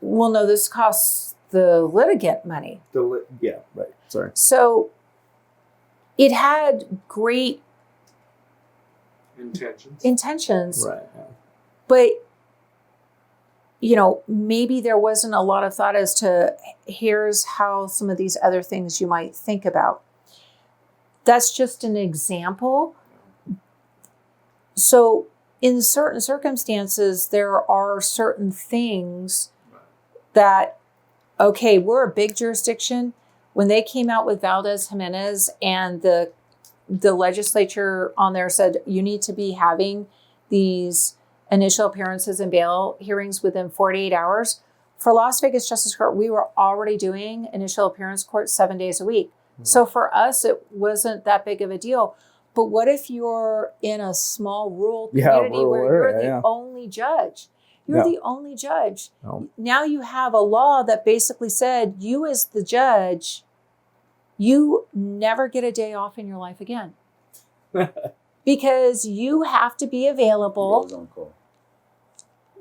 Speaker 3: Well, no, this costs the litigant money.
Speaker 2: Yeah, right. Sorry.
Speaker 3: So it had great intentions,
Speaker 2: Right. Yeah.
Speaker 3: but maybe there wasn't a lot of thought as to here's how some of these other things you might think about. That's just an example. So in certain circumstances, there are certain things that, okay, we're a big jurisdiction. When they came out with Valdez Jimenez and the legislature on there said you need to be having these initial appearances and bail hearings within 48 hours. For Las Vegas Justice Court, we were already doing initial appearance court 7 days a week. Mm-hmm. So for us, it wasn't that big of a deal. But what if you're in a small rural community where you're the only judge? You're the only judge. No. Now you have a law that basically said you as the judge, you never get a day off in your life again. Because you have to be available.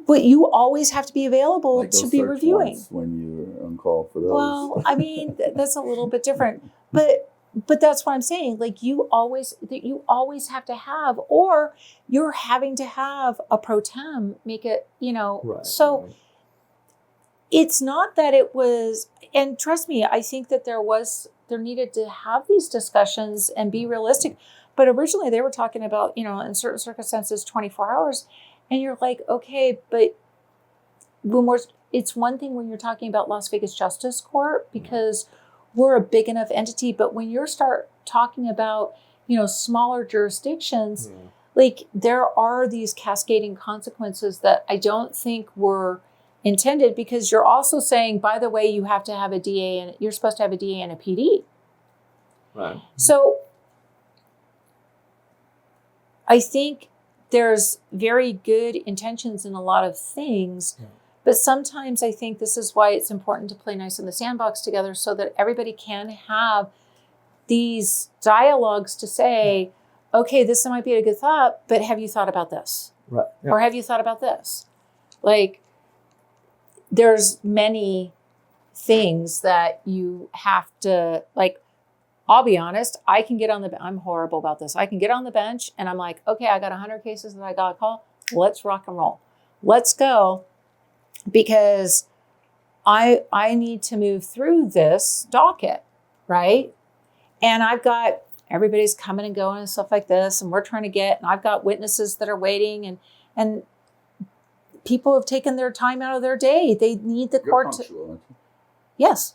Speaker 3: But you always have to be available to be reviewing.
Speaker 1: When you're on call for those.
Speaker 3: Well, I mean, that's a little bit different. But that's what I'm saying. Like you always have to have, or you're having to have a pro tem make it,
Speaker 2: Right.
Speaker 3: So it's not that it was, and trust me, I think that there needed to have these discussions and be realistic. But originally they were talking about, in certain circumstances, 24 hours. And you're like, okay, but it's one thing when you're talking about Las Vegas Justice Court because we're a big enough entity. But when you start talking about, smaller jurisdictions, like there are these cascading consequences that I don't think were intended because you're also saying, by the way, you have to have a DA and you're supposed to have a DA and a PD.
Speaker 2: Right.
Speaker 3: So I think there's very good intentions in a lot of things, but sometimes I think this is why it's important to play nice in the sandbox together so that everybody can have these dialogues to say, okay, this might be a good thought, but have you thought about this?
Speaker 2: Right. Yeah.
Speaker 3: Or have you thought about this? Like, there's many things that you have to, like, I'll be honest, I can get on I'm horrible about this. I can get on the bench and I'm like, okay, I got 100 cases that I got to call. Let's rock and roll. Let's go. Because I need to move through this docket, right? And I've got, everybody's coming and going and stuff like this. And we're trying to and I've got witnesses that are waiting and people have taken their time out of their day. They need the court to. Yes.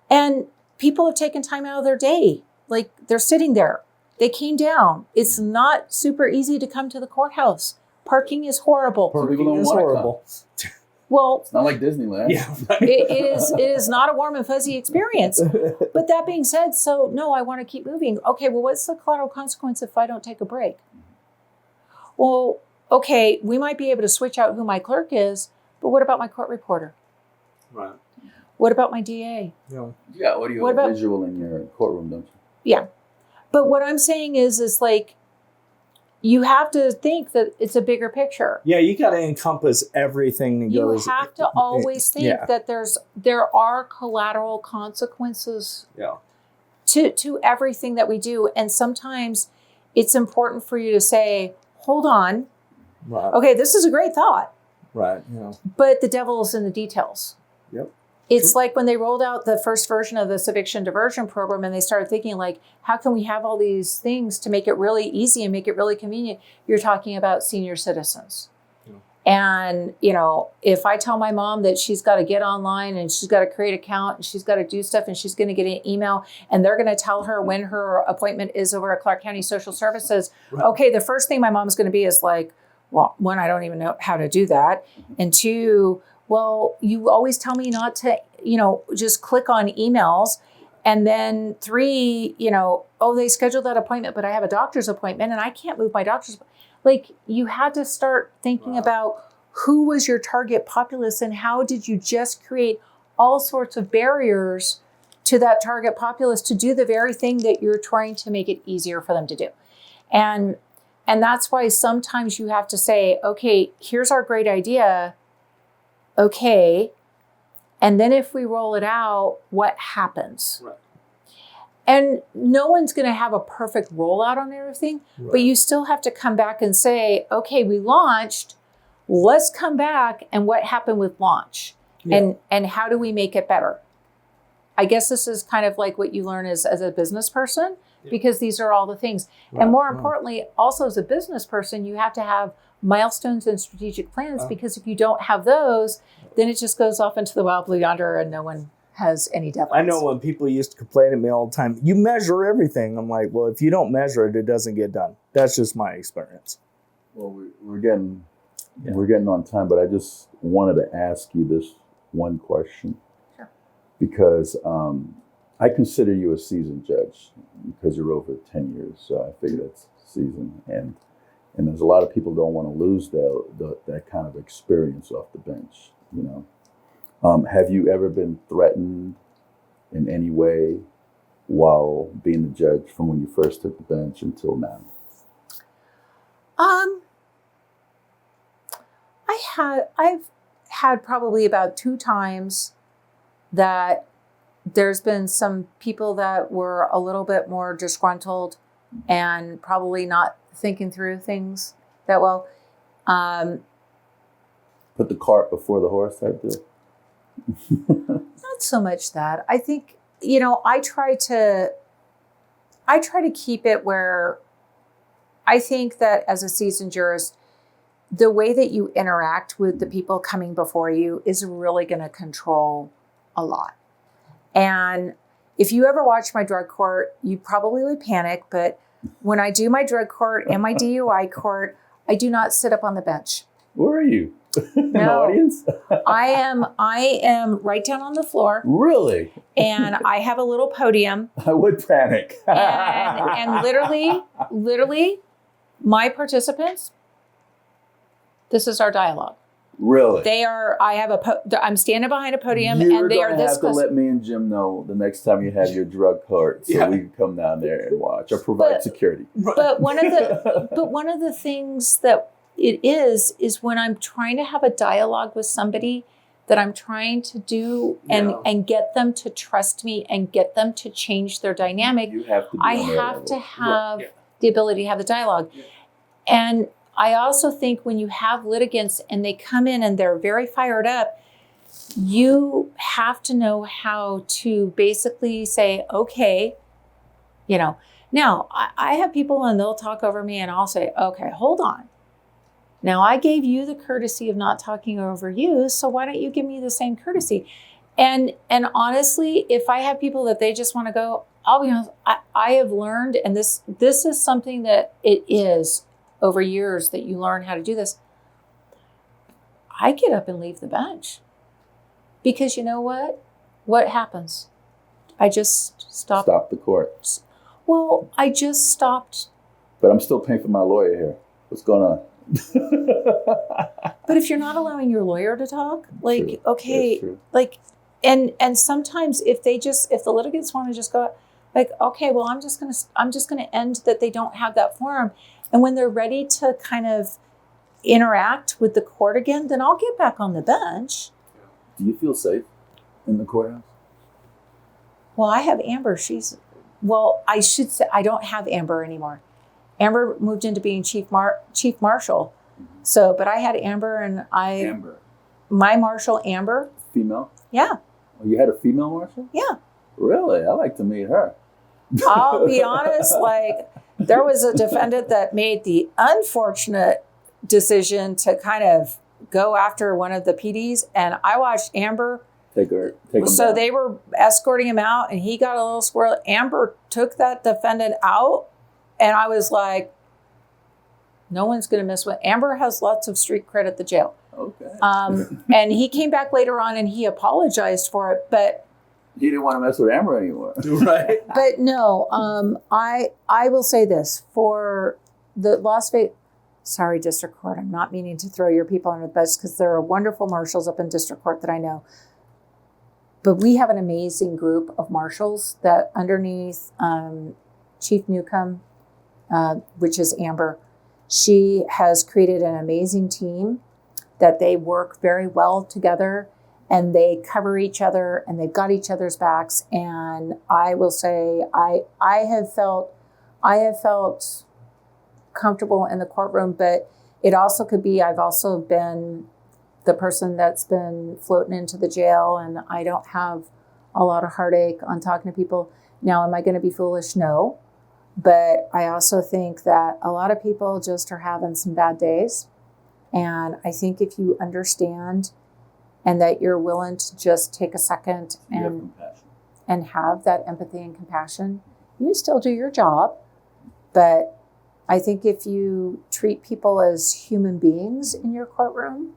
Speaker 3: And people have taken time out of their day. Like they're sitting there. They came down. It's not super easy to come to the courthouse. Parking is horrible.
Speaker 1: Parking is horrible.
Speaker 3: Well,
Speaker 1: it's not like Disneyland.
Speaker 3: Yeah, it is not a warm and fuzzy experience. But that being said, so no, I want to keep moving. Okay, well, what's the collateral consequence if I don't take a break? Well, okay, we might be able to switch out who my clerk is, but what about my court reporter?
Speaker 2: Right.
Speaker 3: What about my DA?
Speaker 1: Yeah, what do you have visual in your courtroom, don't you?
Speaker 3: Yeah. But what I'm saying is like, you have to think that it's a bigger picture.
Speaker 2: Yeah, you got to encompass everything that goes.
Speaker 3: You have to always think that there are collateral consequences to everything that we do. And sometimes it's important for you to say, hold on.
Speaker 2: Right.
Speaker 3: Okay, this is a great thought.
Speaker 2: Right. Yeah.
Speaker 3: But the devil is in the details.
Speaker 2: Yep.
Speaker 3: It's like when they rolled out the first version of this eviction diversion program and they started thinking like, how can we have all these things to make it really easy and make it really convenient? You're talking about senior citizens. And, if I tell my mom that she's got to get online and she's got to create an account and she's got to do stuff and she's going to get an email and they're going to tell her when her appointment is over at Clark County Social Services, okay, the first thing my mom's going to be is like, well, one, I don't even know how to do that. And two, well, you always tell me not to, just click on emails. And then three, they scheduled that appointment, but I have a doctor's appointment and I can't move my doctor's appointment. Like, you had to start thinking about who was your target populace and how did you just create all sorts of barriers to that target populace to do the very thing that you're trying to make it easier for them to do. And that's why sometimes you have to say, okay, here's our great idea. Okay. And then if we roll it out, what happens? Right. And no one's going to have a perfect rollout on everything, but you still have to come back and say, okay, we launched, let's come back and what happened with launch and how do we make it better? I guess this is kind of like what you learn as a business person, because these are all the things. Right. And more importantly, also as a business person, you have to have milestones and strategic plans, because if you don't have those, then it just goes off into the wild blue yonder and no one has any deadlines. I
Speaker 2: know when people used to complain at me all the time, you measure everything. I'm like, well, if you don't measure it, it doesn't get done. That's just my experience.
Speaker 1: Well, we're getting on time, but I just wanted to ask you this one question.
Speaker 3: Sure.
Speaker 1: Because I consider you a seasoned judge because you're over 10 years, so I figure that's seasoned. And there's a lot of people don't want to lose that kind of experience off the bench, Have you ever been threatened in any way while being the judge from when you first took the bench until now?
Speaker 3: I've had probably about 2 times that there's been some people that were a little bit more disgruntled and probably not thinking through things that well.
Speaker 1: Put the cart before the horse type deal?
Speaker 3: Not so much that. I think, I try to keep it where I think that as a seasoned jurist, the way that you interact with the people coming before you is really going to control a lot. And if you ever watch my drug court, you probably would panic. But when I do my drug court and my DUI court, I do not sit up on the bench.
Speaker 1: Where are you? In the audience?
Speaker 3: I am right down on the floor.
Speaker 1: Really?
Speaker 3: And I have a little podium.
Speaker 1: I would panic.
Speaker 3: and literally, my participants, this is our dialogue.
Speaker 1: Really?
Speaker 3: I'm standing behind a podium
Speaker 1: and
Speaker 3: they are this
Speaker 1: have to let me and Jim know the next time you have your drug court so we can come down there and watch or provide security.
Speaker 3: But one of the things that it is when I'm trying to have a dialogue with somebody that I'm trying to do and get them to trust me and get them to change their dynamic, I have to have the ability to have the dialogue. Yeah. And I also think when you have litigants and they come in and they're very fired up, you have to know how to basically say, okay, now I have people and they'll talk over me and I'll say, okay, hold on. Now I gave you the courtesy of not talking over you, so why don't you give me the same courtesy? And honestly, if I have people that they just want to go, I'll be honest, I have learned, and this is something that it is over years that you learn how to do this. I get up and leave the bench because you know what? What happens? I just stop.
Speaker 1: Stop the court.
Speaker 3: Well, I just stopped.
Speaker 1: But I'm still paying for my lawyer here. What's going on?
Speaker 3: But if you're not allowing your lawyer to talk, like,
Speaker 1: true.
Speaker 3: Okay, like, and sometimes if the litigants want to just go, like, okay, well, I'm just gonna end that they don't have that forum, and when they're ready to kind of interact with the court again, then I'll get back on the bench.
Speaker 1: Do you feel safe in the courthouse?
Speaker 3: Well, I have Amber. I should say I don't have Amber anymore. Amber moved into being chief marshal. So, but I had Amber and my marshal, Amber.
Speaker 1: Female?
Speaker 3: Yeah.
Speaker 1: Oh, you had a female marshal?
Speaker 3: Yeah.
Speaker 1: Really? I'd like to meet her.
Speaker 3: I'll be honest, like, there was a defendant that made the unfortunate decision to kind of go after one of the PDs, and I watched Amber.
Speaker 1: Take him
Speaker 3: So
Speaker 1: down.
Speaker 3: they were escorting him out, and he got a little squirrel. Amber took that defendant out, and I was like, no one's going to mess with Amber. Has lots of street cred at the jail.
Speaker 1: Okay.
Speaker 3: And he came back later on and he apologized for it, but
Speaker 1: He didn't want to mess with Amber anymore.
Speaker 2: Right.
Speaker 3: but no, I will say this for the Las Vegas. Sorry, District Court. I'm not meaning to throw your people under the bus because there are wonderful marshals up in District Court that I know. But we have an amazing group of marshals that underneath Chief Newcomb, which is Amber, she has created an amazing team that they work very well together and they cover each other and they've got each other's backs. And I will say, I have felt comfortable in the courtroom, but it also could be, I've also been the person that's been floating into the jail and I don't have a lot of heartache on talking to people. Now, am I going to be foolish? No. But I also think that a lot of people just are having some bad days. And I think if you understand and that you're willing to just take a second and have that empathy and compassion, you still do your job. But I think if you treat people as human beings in your courtroom,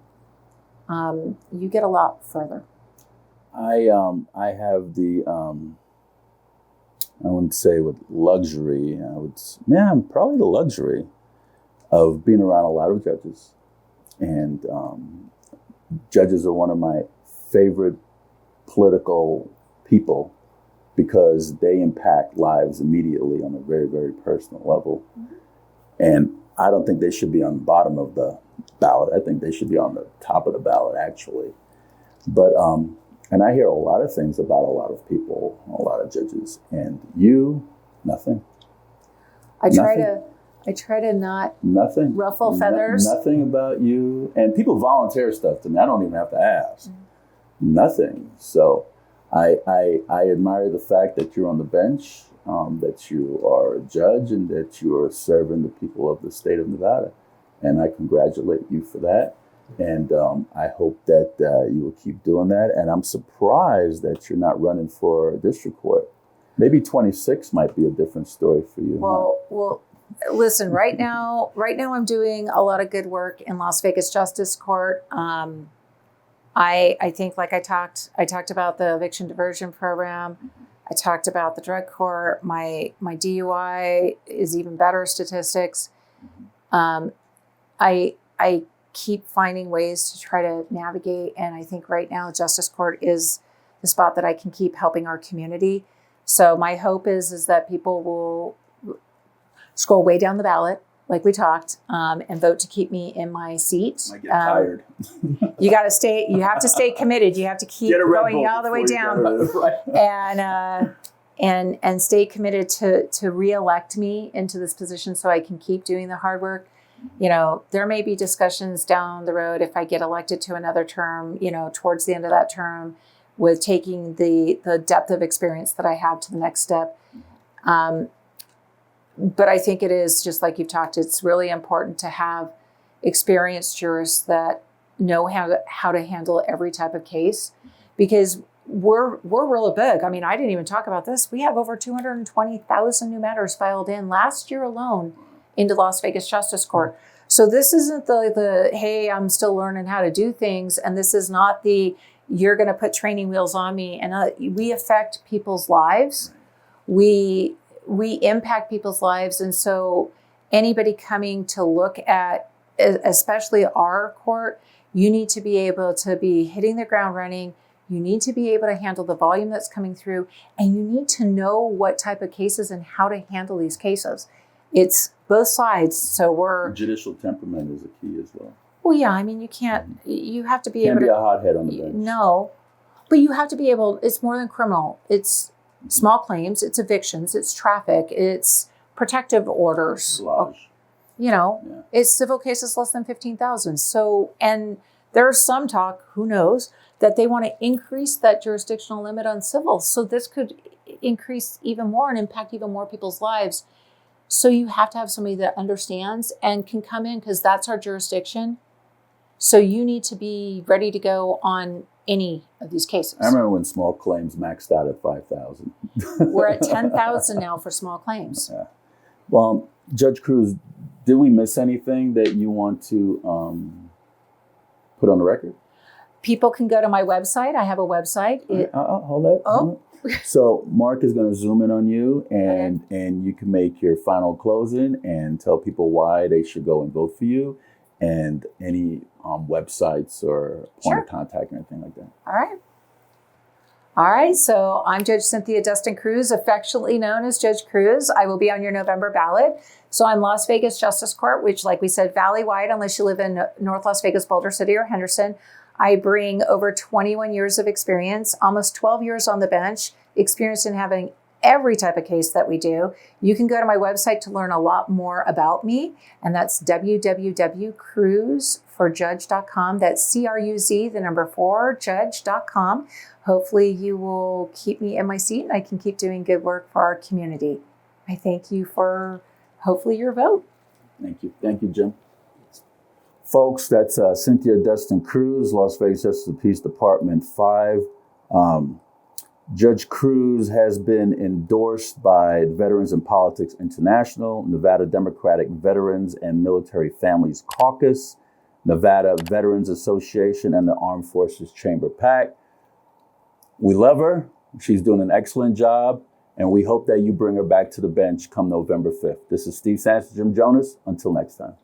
Speaker 3: you get a lot further.
Speaker 1: I have the I wouldn't say with luxury. Probably the luxury of being around a lot of judges, and judges are one of my favorite political people because they impact lives immediately on a very, very personal level. Mm-hmm. And I don't think they should be on the bottom of the ballot. I think they should be on the top of the ballot, actually. But and I hear a lot of things about a lot of people, a lot of judges, and you, nothing.
Speaker 3: I try to not ruffle feathers.
Speaker 1: Nothing about you. And people volunteer stuff to me. I don't even have to ask. Mm-hmm. Nothing. So I admire the fact that you're on the bench, that you are a judge, and that you are serving the people of the state of Nevada. And I congratulate you for that. And I hope that you will keep doing that. And I'm surprised that you're not running for district court. Maybe 26 might be a different story for you.
Speaker 3: Well, listen. Right now, I'm doing a lot of good work in Las Vegas Justice Court. I think, like I talked about the eviction diversion program. I talked about the drug court. My DUI is even better statistics. I keep finding ways to try to navigate. And I think right now Justice Court is the spot that I can keep helping our community. So my hope is that people will scroll way down the ballot, like we talked, and vote to keep me in my seat.
Speaker 1: I get tired.
Speaker 3: You have to stay committed. You have to keep going all the way down and stay committed to reelect me into this position so I can keep doing the hard work. You know, there may be discussions down the road if I get elected to another term, towards the end of that term, with taking the depth of experience that I have to the next step. But I think it is, just like you've talked, it's really important to have experienced jurists that know how to handle every type of case, because we're really big. I mean, I didn't even talk about this. We have over 220,000 new matters filed in last year alone into Las Vegas Justice Court. So this isn't the hey, I'm still learning how to do things, and this is not the you're going to put training wheels on me. And we affect people's lives. We impact people's lives, and so anybody coming to look at, especially our court, you need to be able to be hitting the ground running. You need to be able to handle the volume that's coming through, and you need to know what type of cases and how to handle these cases. It's both sides. So
Speaker 1: judicial temperament is a key as well.
Speaker 3: Well, yeah. I mean, you have to be able to.
Speaker 1: Can't be a hothead on the bench.
Speaker 3: No, but you have to be able. It's more than criminal. It's small claims. It's evictions. It's traffic. It's protective orders. It's civil cases less than 15,000. So, and there's some talk, who knows, that they want to increase that jurisdictional limit on civil. So this could increase even more and impact even more people's lives. So you have to have somebody that understands and can come in, because that's our jurisdiction. So you need to be ready to go on any of these cases.
Speaker 1: I remember when small claims maxed out at 5,000.
Speaker 3: We're at 10,000 now for small claims.
Speaker 1: Yeah. Well, Judge Cruz, did we miss anything that you want to put on the record?
Speaker 3: People can go to my website. I have a website.
Speaker 1: Hold that.
Speaker 3: Oh.
Speaker 1: So Mark is going to zoom in on you, and you can make your final closing and tell people why they should go and vote for you, and any websites or point of contact or anything like that.
Speaker 3: All right. All right. So I'm Judge Cynthia Dustin-Cruz, affectionately known as Judge Cruz. I will be on your November ballot. So I'm Las Vegas Justice Court, which, like we said, valley-wide, unless you live in North Las Vegas, Boulder City, or Henderson. I bring over 21 years of experience, almost 12 years on the bench, experience in having every type of case that we do. You can go to my website to learn a lot more about me, and that's www.cruzforjudge.com. That's CRUZ, the number 4, judge.com. Hopefully you will keep me in my seat and I can keep doing good work for our community. I thank you for hopefully your vote.
Speaker 1: Thank you. Thank you, Jim. Folks, that's Cynthia Dustin-Cruz, Las Vegas Justice of the Peace Department 5. Judge Cruz has been endorsed by Veterans in Politics International, Nevada Democratic Veterans and Military Families Caucus, Nevada Veterans Association, and the Armed Forces Chamber PAC. We love her. She's doing an excellent job, and we hope that you bring her back to the bench come November 5th. This is Steve Sanchez, Jim Jonas. Until next time.